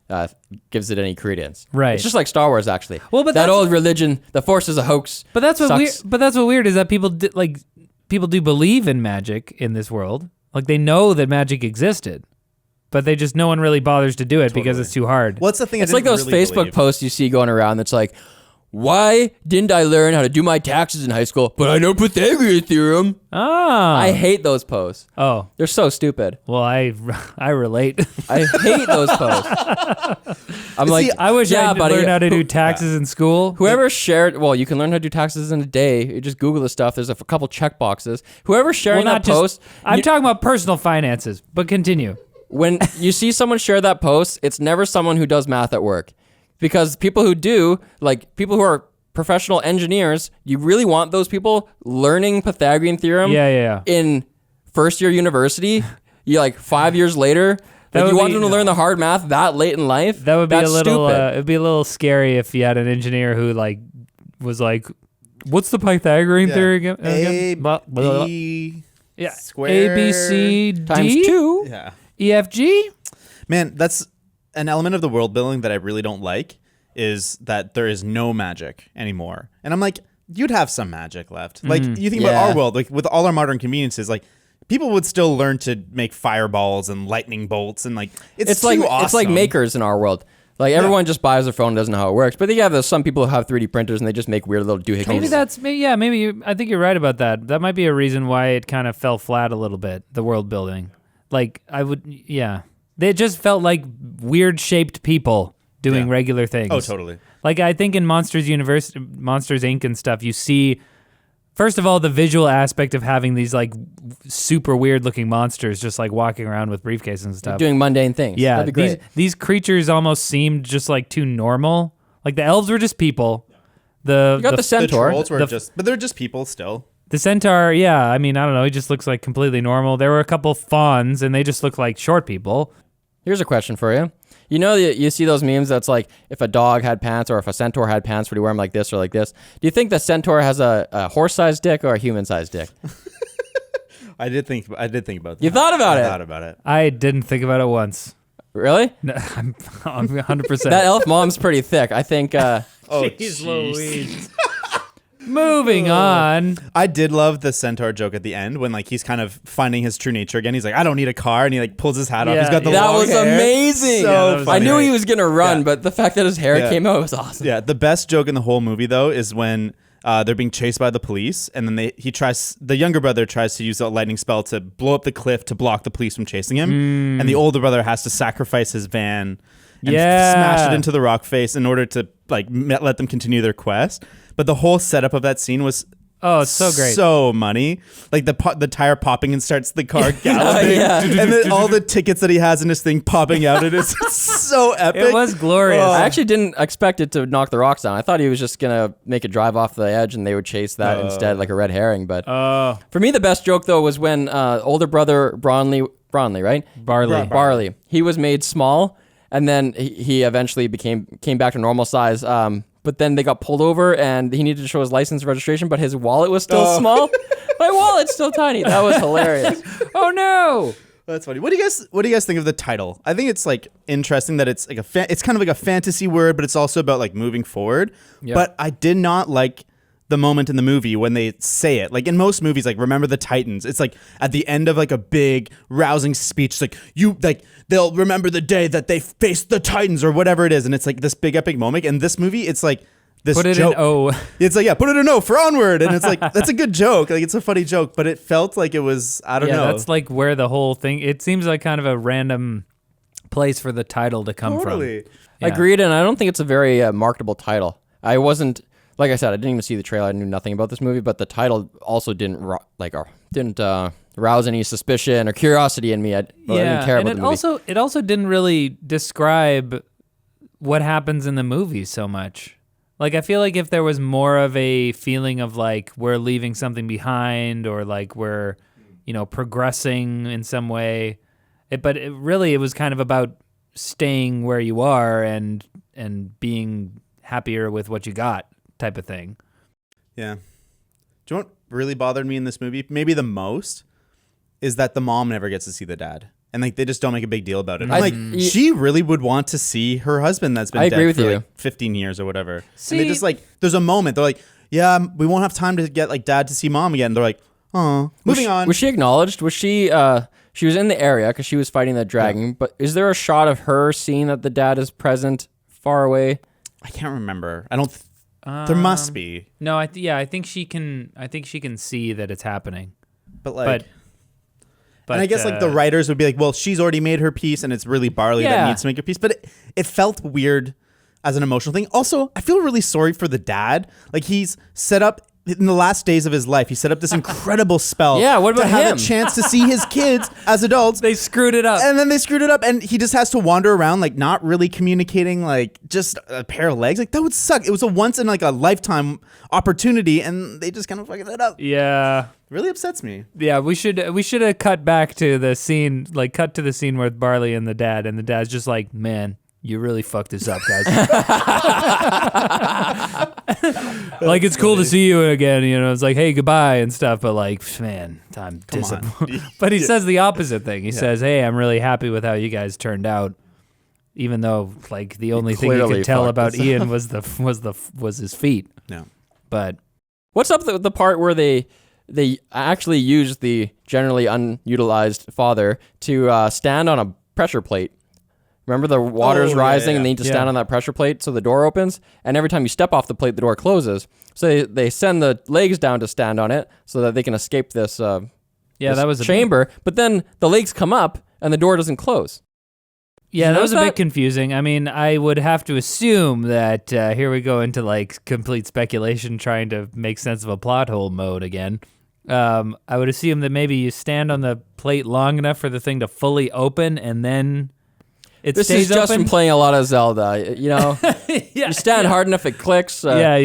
gives it any credence. Right. It's just like Star Wars, actually. Well, but that that's- old religion, the Force is a hoax. But that's what sucks. But that's weird is that people do believe in magic in this world. Like they know that magic existed, but no one really bothers to do it because it's too hard. What's the thing? It's like those Facebook posts you see going around that's like, why didn't I learn how to do my taxes in high school, but I know Pythagorean theorem? Ah. I hate those posts. Oh. They're so stupid. Well, I relate. I hate those posts. I'm like, I wish I buddy, learned how to do taxes in school. Whoever shared, well, you can learn how to do taxes in a day. You just Google the stuff. There's a couple check boxes. Whoever's sharing that post. I'm talking about personal finances, but continue. When you see someone share that post, it's never someone who does math at work. Because people who do, like people who are professional engineers, you really want those people learning Pythagorean theorem in first year university, you like 5 years later. Like you want them to learn the hard math that late in life? That would be That's a little stupid. it'd be a little scary if you had an engineer who like was like, what's the Pythagorean theory again? A, Blah, blah, blah. B, Yeah. square. A, B, C, D? Times 2. Yeah. E, F, G? Man, that's an element of the world building that I really don't like, is that there is no magic anymore. And I'm like, you'd have some magic left. Like you think about our world, like with all our modern conveniences, like people would still learn to make fireballs and lightning bolts, and like it's like too awesome. It's like makers in our world. Like everyone just buys their phone and doesn't know how it works. But then you have some people who have 3D printers and they just make weird little doohickeys. Maybe I think you're right about that. That might be a reason why it kind of fell flat a little bit, the world building. Like they just felt like weird shaped people doing regular things. Oh, totally. Like I think in Monsters Inc. and stuff, you see First of all, the visual aspect of having these like super weird looking monsters just like walking around with briefcases and stuff. Doing mundane things. Yeah, That'd be great. These creatures almost seemed just like too normal. Like the elves were just people. You got the The centaur. trolls were but they're just people still. The centaur, yeah, I mean, I don't know, he just looks like completely normal. There were a couple fawns, and they just look like short people. Here's a question for you. You know, you see those memes that's like, if a dog had pants or if a centaur had pants, would he wear them like this or like this? Do you think the centaur has a horse-sized dick or a human-sized dick? I did think about that. You thought about it? I thought about it. I didn't think about it once. Really? No, I'm 100%. That elf mom's pretty thick. I think... Oh, Jeez Louise. Moving on. I did love the centaur joke at the end when like he's kind of finding his true nature again. He's like, I don't need a car, and he like pulls his hat off. Yeah, He's got the that long was hair. amazing. So I funny. knew he was gonna run, Yeah. but the fact that his hair Yeah. came out was awesome. Yeah, the best joke in the whole movie though is when they're being chased by the police, and then the younger brother tries to use a lightning spell to blow up the cliff to block the police from chasing him, and the older brother has to sacrifice his van and smash it into the rock face in order to like let them continue their quest. But the whole setup of that scene was it's so great. so money. Like the tire popping and starts the car galloping, Yeah. and then all the tickets that he has in his thing popping out. It is so epic. It was glorious. I actually didn't expect it to knock the rocks down. I thought he was just gonna make it drive off the edge and they would chase that instead, like a red herring. But for me, the best joke though was when older brother Bronley, right? Barley. He was made small, and then he eventually came back to normal size. But then they got pulled over, and he needed to show his license and registration, but his wallet was still small. My wallet's still tiny. That was hilarious. Oh no! That's funny. What do you guys think of the title? I think it's like interesting that it's like it's kind of like a fantasy word, but it's also about like moving forward. Yeah. But I did not like the moment in the movie when they say it. Like in most movies, like Remember the Titans, it's like at the end of like a big rousing speech, it's like they'll remember the day that they faced the Titans or whatever it is, and it's like this big epic moment. And this movie, it's like this Put it joke. in O. It's like, yeah, put it in O for Onward, and it's like that's a good joke. Like it's a funny joke, but it felt like it was I don't know. That's like where the whole thing. It seems like kind of a random place for the title to come Totally. from. Yeah. Agreed, and I don't think it's a very marketable title. I wasn't, like I said, I didn't even see the trailer. I knew nothing about this movie, but the title also didn't rouse any suspicion or curiosity in me. I didn't care about the movie. It also didn't really describe what happens in the movie so much. Like, I feel like if there was more of a feeling of like we're leaving something behind or like we're, progressing in some way, it was kind of about staying where you are and being happier with what you got type of thing. Yeah. Do you know what really bothered me in this movie? Maybe the most is that the mom never gets to see the dad. And like they just don't make a big deal about it. I'm like, she really would want to see her husband that's been dead for like 15 years or whatever. See, and they just like, there's a moment. They're like, yeah, we won't have time to get like dad to see mom again. They're like, oh, moving on. Was she acknowledged? Was she was in the area because she was fighting the dragon, but is there a shot of her seeing that the dad is present far away? I can't remember. I don't, there must be. No, I think she can see that it's happening. But like, But, and I guess like the writers would be like, well, she's already made her peace and it's really Barley that needs to make her peace. But it felt weird as an emotional thing. Also, I feel really sorry for the dad. Like he's set up in the last days of his life, he set up this incredible spell what about to have him? a chance to see his kids as adults. They screwed it up. And then they screwed it up and he just has to wander around like not really communicating, like just a pair of legs. Like that would suck. It was a once in like a lifetime opportunity and they just kind of fucking it up. Yeah. Really upsets me. Yeah, we should have cut back to the scene, like cut to the scene with Barley and the dad's just like, man, you really fucked this up, guys. Like it's cool to see you again, it's like, hey, goodbye and stuff, but like, man, I'm disappointed. But he says the opposite thing. He says, hey, I'm really happy with how you guys turned out, even though like the only thing you could tell about Ian was his feet. No. But what's up with the part where they actually used the generally unutilized father to stand on a pressure plate? Remember the water's rising and they need to stand on that pressure plate so the door opens? And every time you step off the plate, the door closes. So they send the legs down to stand on it so that they can escape this, that was chamber. But then the legs come up and the door doesn't close. Yeah, that was a bit that? confusing. I mean, I would have to assume that here we go into like complete speculation trying to make sense of a plot hole mode again. I would assume that maybe you stand on the plate long enough for the thing to fully open and then it This stays is just open. from playing a lot of Zelda. You know, you stand hard enough, it clicks. Yeah.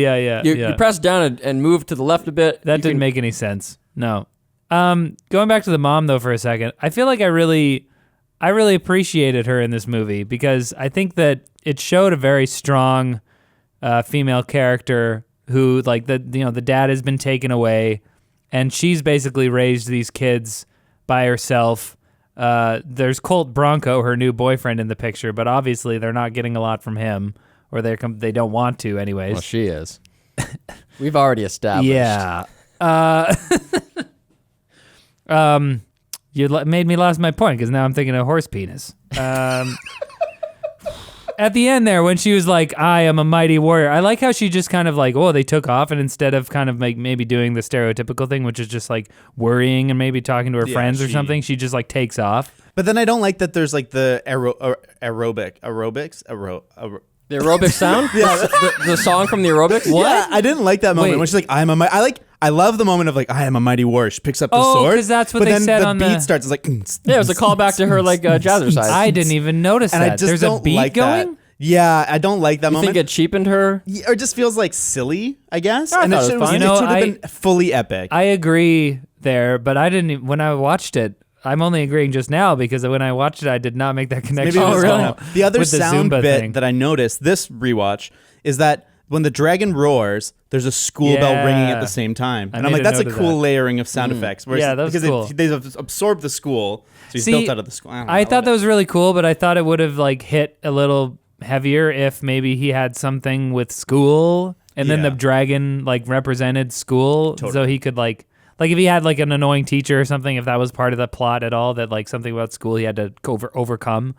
You press down and move to the left a bit. That didn't make any sense. No. Going back to the mom though for a second, I feel like I really appreciated her in this movie because I think that it showed a very strong female character who like the dad has been taken away and she's basically raised these kids by herself. There's Colt Bronco, her new boyfriend, in the picture, but obviously they're not getting a lot from him, or they don't want to anyways. Well, she is. We've already established. Yeah. You made me lost my point because now I'm thinking of horse penis. At the end there, when she was like, I am a mighty warrior, I like how she just kind of like, oh, they took off, and instead of kind of like maybe doing the stereotypical thing, which is just like worrying and maybe talking to her friends or something, she just like takes off. But then I don't like that there's like the aerobics. The aerobic sound? Yeah. the song from the aerobics? What? Yeah, I didn't like that moment when she's like, I love the moment of like, I am a mighty warrior. She picks up the sword. Because that's what but they then said the on beat starts. It's like, Yeah, it was a callback to her like jazzercise. I didn't even notice and that. I just There's don't a beat like going? that. Yeah, I don't like that You moment. think it cheapened her? Or it just feels like silly, I guess. I and thought it was fine. it should have been fully epic. I agree there, but I didn't. When I watched it, I'm only agreeing just now because when I watched it, I did not make that connection. Maybe it was at all gone. The other with the sound Zumba bit thing. that I noticed this rewatch is that when the dragon roars, there's a school bell ringing at the same time, and I'm like, that's a cool layering of sound effects. Yeah, that was because cool. they've absorbed the school, so he's built out of the school. I thought that was really cool, but I thought it would have like hit a little heavier if maybe he had something with school, and then the dragon like represented school, so he could like if he had like an annoying teacher or something, if that was part of the plot at all, that like something about school he had to overcome.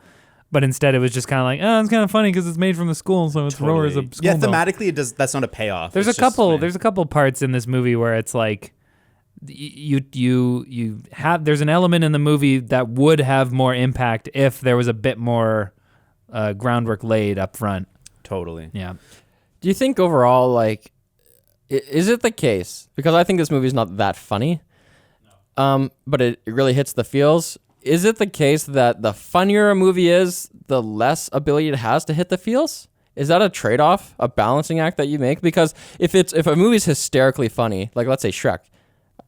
But instead, it was just kind of like, oh, it's kind of funny because it's made from the school, so it's roar as a school bell. Thematically, it does. That's not a payoff. There's a couple parts in this movie where it's like you have. There's an element in the movie that would have more impact if there was a bit more groundwork laid up front. Totally. Yeah. Do you think overall, like, is it the case? Because I think this movie is not that funny, but it really hits the feels. Is it the case that the funnier a movie is, the less ability it has to hit the feels? Is that a trade-off, a balancing act that you make? Because if a movie's hysterically funny, like let's say Shrek,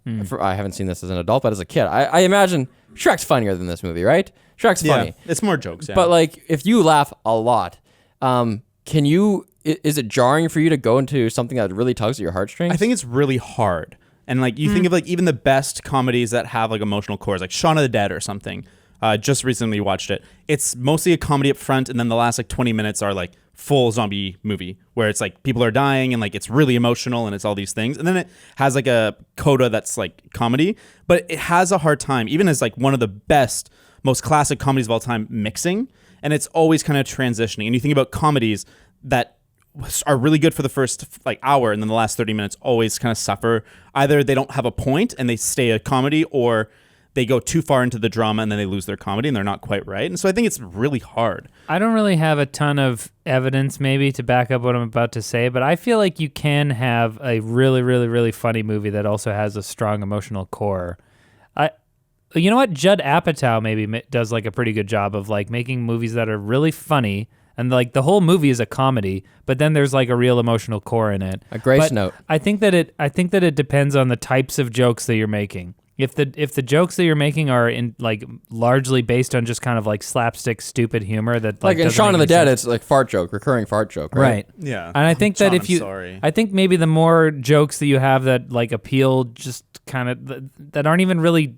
I haven't seen this as an adult, but as a kid, I imagine Shrek's funnier than this movie, right? Shrek's funny. It's more jokes. Yeah. But like, if you laugh a lot, is it jarring for you to go into something that really tugs at your heartstrings? I think it's really hard. And like you think of like even the best comedies that have like emotional cores, like Shaun of the Dead or something. Just recently watched it. It's mostly a comedy up front, and then the last like 20 minutes are like full zombie movie where it's like people are dying and like it's really emotional and it's all these things. And then it has like a coda that's like comedy, but it has a hard time, even as like one of the best, most classic comedies of all time, mixing. And it's always kind of transitioning. And you think about comedies that are really good for the first like hour, and then the last 30 minutes always kind of suffer. Either they don't have a point and they stay a comedy, or they go too far into the drama and then they lose their comedy and they're not quite right. And so I think it's really hard. I don't really have a ton of evidence maybe to back up what I'm about to say, but I feel like you can have a really, really, really funny movie that also has a strong emotional core. You know what? Judd Apatow maybe does like a pretty good job of like making movies that are really funny. And like the whole movie is a comedy, but then there's like a real emotional core in it. A Grace Note. I think that it depends on the types of jokes that you're making. If the jokes that you're making are in like largely based on just kind of like slapstick stupid humor that like in Shaun of the Dead, it's like recurring fart joke, right? Yeah. And I think that I think maybe the more jokes that you have that like appeal just kind of that aren't even really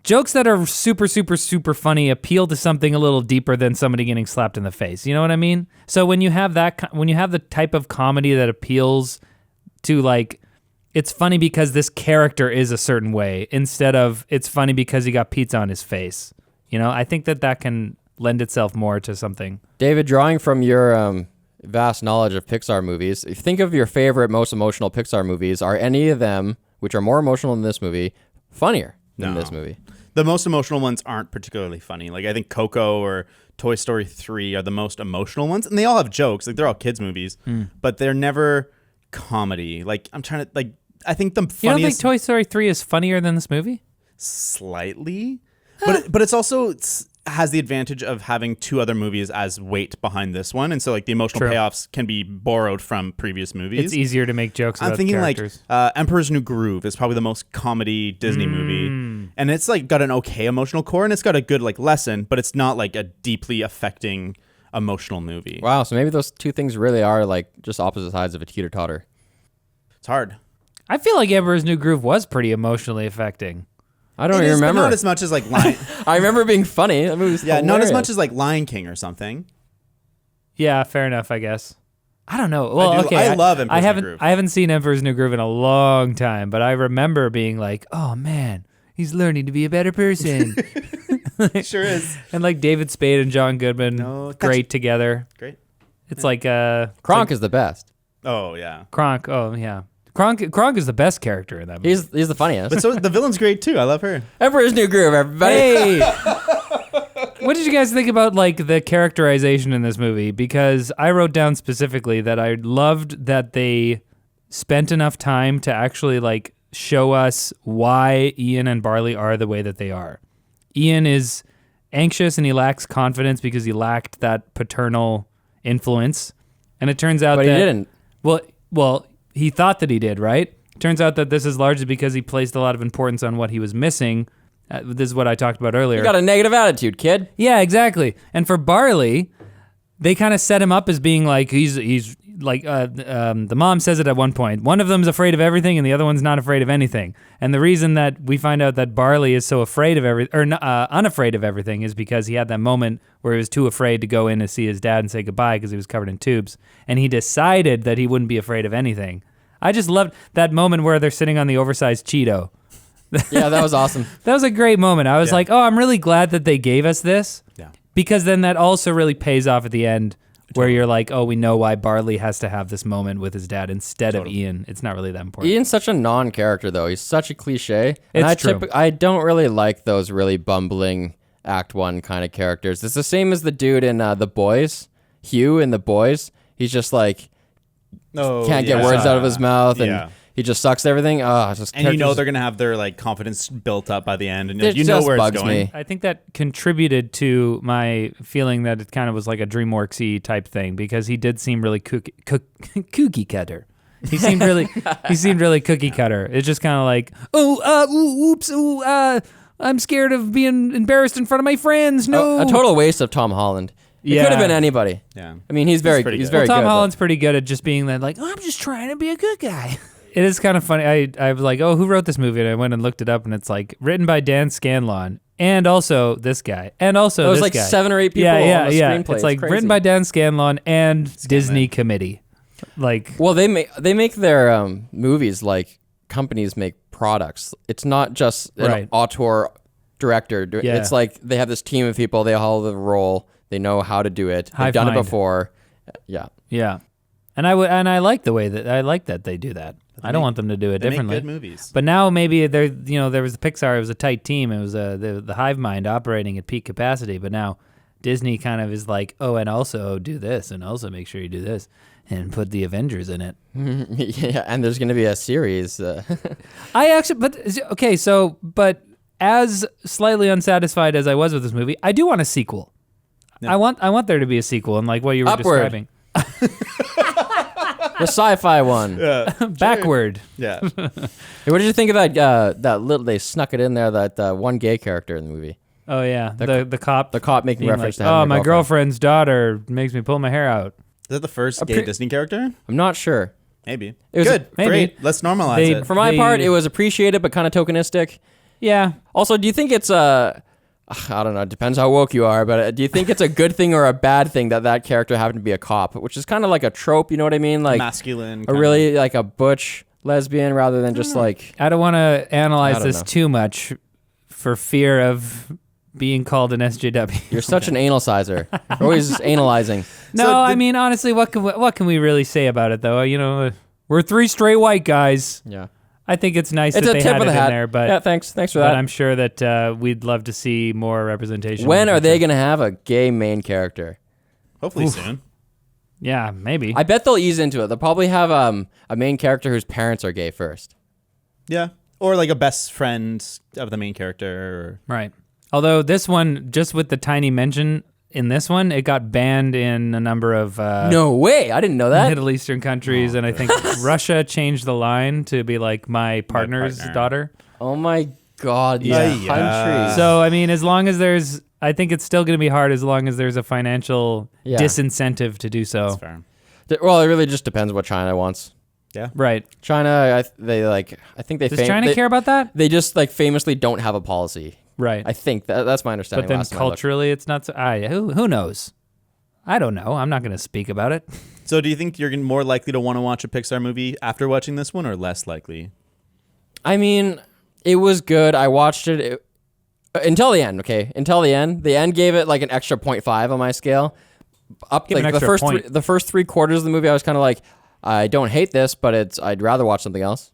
jokes that are super, super, super funny appeal to something a little deeper than somebody getting slapped in the face. You know what I mean? So when you have the type of comedy that appeals to like, it's funny because this character is a certain way instead of it's funny because he got pizza on his face. You know, I think that can lend itself more to something. David, drawing from your vast knowledge of Pixar movies, if you think of your favorite, most emotional Pixar movies, are any of them, which are more emotional than this movie, funnier than this movie? The most emotional ones aren't particularly funny. Like I think Coco or Toy Story 3 are the most emotional ones, and they all have jokes. Like they're all kids movies, but they're never comedy. Like I'm trying to like. I think the funniest. You don't think Toy Story 3 is funnier than this movie? Slightly, but it's also has the advantage of having two other movies as weight behind this one, and so like the emotional payoffs can be borrowed from previous movies. It's easier to make jokes about I'm thinking characters. like Emperor's New Groove is probably the most comedy Disney movie, and it's like got an okay emotional core, and it's got a good like lesson, but it's not like a deeply affecting emotional movie. Wow, so maybe those two things really are like just opposite sides of a teeter-totter. It's hard. I feel like Emperor's New Groove was pretty emotionally affecting. I don't even remember. Not as much as like Lion. I remember it being funny. That movie was hilarious. Not as much as like Lion King or something. Yeah, fair enough, I guess. I don't know. Well, I love Emperor's New Groove. I haven't seen Emperor's New Groove in a long time, but I remember being like, "Oh man, he's learning to be a better person." Sure is. And like David Spade and John Goodman, great together. Great. It's like Kronk is the best. Oh yeah. Kronk. Oh yeah. Kronk is the best character in that movie. He's the funniest. But so the villain's great too. I love her. Emperor's New Groove, everybody. Hey. What did you guys think about like the characterization in this movie? Because I wrote down specifically that I loved that they spent enough time to actually like show us why Ian and Barley are the way that they are. Ian is anxious and he lacks confidence because he lacked that paternal influence. And it turns out But that he didn't. Well, he thought that he did, right? Turns out that this is largely because he placed a lot of importance on what he was missing. This is what I talked about earlier. You got a negative attitude, kid. Yeah, exactly. And for Barley, they kind of set him up as being like he's like the mom says it at one point. One of them's afraid of everything, and the other one's not afraid of anything. And the reason that we find out that Barley is so afraid of unafraid of everything is because he had that moment where he was too afraid to go in to see his dad and say goodbye because he was covered in tubes, and he decided that he wouldn't be afraid of anything. I just loved that moment where they're sitting on the oversized Cheeto. Yeah, that was awesome. That was a great moment. I was like, oh, I'm really glad that they gave us this. Yeah. Because then that also really pays off at the end where you're like, oh, we know why Barley has to have this moment with his dad instead of Ian. It's not really that important. Ian's such a non-character, though. He's such a cliche. It's true. I don't really like those really bumbling Act 1 kind of characters. It's the same as the dude in The Boys, Hugh in The Boys. He's just like, can't get words out of his mouth, and he just sucks everything. And you know they're gonna have their like confidence built up by the end, and it you know just where it's bugs going. me. I think that contributed to my feeling that it kind of was like a DreamWorks-y type thing because he did seem really cookie cutter. He seemed really cookie cutter. It's just kind of like, I'm scared of being embarrassed in front of my friends. No, A total waste of Tom Holland. It could have been anybody. Yeah. I mean, he's very pretty good. good. Tom Holland's pretty good at just being that like, I'm just trying to be a good guy. It is kind of funny. I was like, oh, who wrote this movie? And I went and looked it up, and it's like written by Dan Scanlon, and also this guy, and also There's this like guy. 7 or 8 people on the screenplay. It's like crazy. written by Dan Scanlon and Disney Committee. Like, Well, they make their movies like companies make products. It's not just an auteur director. Yeah. It's like they have this team of people. They all have the role. They know how to do it. They've done it before. Yeah. Yeah. And I like the way that they do that. I don't want them to do it differently. Make good movies. But now maybe there was the Pixar. It was a tight team. It was the hive mind operating at peak capacity. But now Disney kind of is like, oh, and also do this, and also make sure you do this, and put the Avengers in it. Yeah, and there's going to be a series. But as slightly unsatisfied as I was with this movie, I do want a sequel. Yeah. I want there to be a sequel, and like what you were Upward. describing. The sci-fi one. Backward. Yeah. Hey, what did you think of that little? They snuck it in there. That one gay character in the movie. Oh yeah, the cop. The cop making reference to having oh, a my girlfriend. girlfriend's daughter makes me pull my hair out. Is that the first gay Disney character? I'm not sure. Maybe. It was good. maybe. Great. Let's normalize it. For my part, it was appreciated but kind of tokenistic. Yeah. Also, do you think it's I don't know. It depends how woke you are, but do you think it's a good thing or a bad thing that character happened to be a cop, which is kind of like a trope, you know what I mean? Like masculine. A really like a butch lesbian rather than just like. I don't want to analyze this too much for fear of being called an SJW. You're such an analyzer. You're always just analyzing. No, I mean honestly, what can we really say about it though? You know, we're 3 straight white guys. Yeah. I think it's nice It's that a they tip had of it the hat. in there, but yeah, thanks for but that. I'm sure that we'd love to see more representation. When are they gonna have a gay main character? Hopefully soon. Yeah, maybe. I bet they'll ease into it. They'll probably have a main character whose parents are gay first. Yeah. Or like a best friend of the main character. Right. Although this one, just with the tiny mention in this one, it got banned in a number of No way! I didn't know that. Middle Eastern countries, and I think Russia changed the line to be like my partner's daughter. Oh my god! These Yeah. countries. So I mean, as long as there's, I think it's still going to be hard as long as there's a financial disincentive to do so. That's fair. Well, it really just depends what China wants. Yeah. Right. China, I think they. Does China care about that? They just like famously don't have a policy. Right. I think that's my understanding. But then last time I looked. culturally, it's not so. Who knows? I don't know. I'm not going to speak about it. So do you think you're more likely to want to watch a Pixar movie after watching this one, or less likely? I mean, it was good. I watched it until the end. Okay, until the end. The end gave it like an extra 0.5 on my scale. Up Give like an the extra first point. the first 3 quarters of the movie, I was kind of like, I don't hate this, but I'd rather watch something else.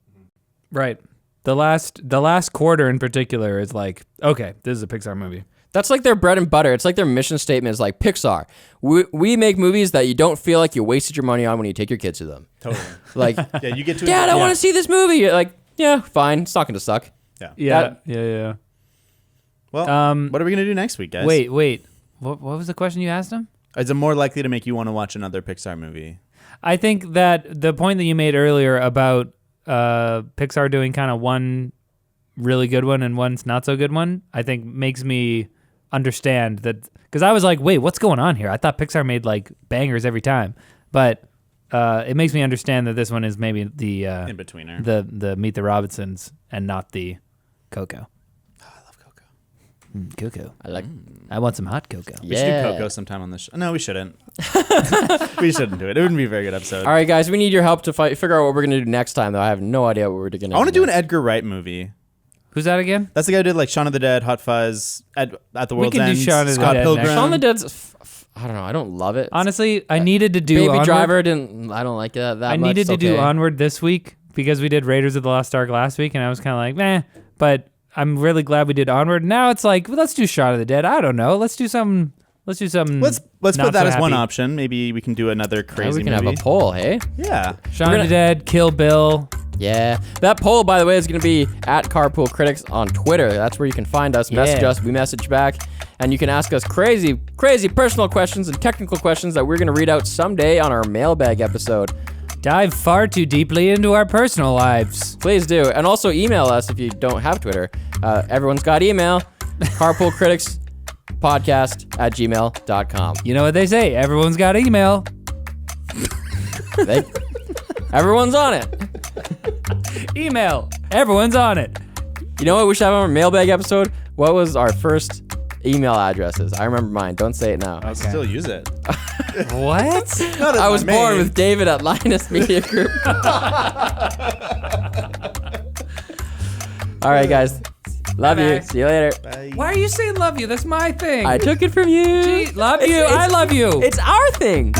Right. The last quarter in particular is like, okay, this is a Pixar movie. That's like their bread and butter. It's like their mission statement is like, Pixar, we make movies that you don't feel like you wasted your money on when you take your kids to them. Totally. Like, Yeah, you get to. Dad, I want to see this movie. You're like, yeah, fine. It's not going to suck. Yeah. Yeah. Well, what are we gonna do next week, guys? Wait. What was the question you asked him? Is it more likely to make you want to watch another Pixar movie? I think that the point that you made earlier about Pixar doing kind of one really good one and one not so good one, I think makes me understand that, because I was like, wait, what's going on here? I thought Pixar made like bangers every time, but it makes me understand that this one is maybe the in-betweener. the Meet the Robinsons and not the Coco. Oh, I love Coco. Coco. I like. I want some hot cocoa. We should do Coco sometime on the show. No, we shouldn't. We shouldn't do it. It wouldn't be a very good episode. All right, guys, we need your help to figure out what we're going to do next time, though. I have no idea what we're going to do. I want to do an next. Edgar Wright movie. Who's that again? That's the guy who did like Shaun of the Dead, Hot Fuzz, at the World's can do End, Shaun of the Scott Dead Pilgrim. next. Shaun of the Dead's, I don't know. I don't love it. Honestly, I needed to do Baby Onward. Driver I don't like that much. I needed to It's do okay. Onward this week because we did Raiders of the Lost Ark last week, and I was kind of like, meh. But I'm really glad we did Onward. Now it's like, well, let's do Shaun of the Dead. I don't know. Let's do something. Let's Let's not put that so as one happy. option. Maybe we can do another crazy we can movie. have a poll, hey? Yeah. Shaun of the Dead, Kill Bill. Yeah. That poll, by the way, is going to be at Carpool Critics on Twitter. That's where you can find us, message us, we message back, and you can ask us crazy personal questions and technical questions that we're going to read out someday on our mailbag episode. Dive far too deeply into our personal lives. Please do. And also email us if you don't have Twitter. Everyone's got email. carpoolcriticspodcast@gmail.com. You know what they say? Everyone's got email. Everyone's on it. Email. Everyone's on it. You know what we should have on our mailbag episode? What was our first email addresses? I remember mine. Don't say it now. I'll still use it. What? I was born with David at Linus Media Group. All right, guys. Love you. Bye-bye. See you later. Bye. Why are you saying love you? That's my thing. I took it from you. Gee, love you. I love you. It's our thing.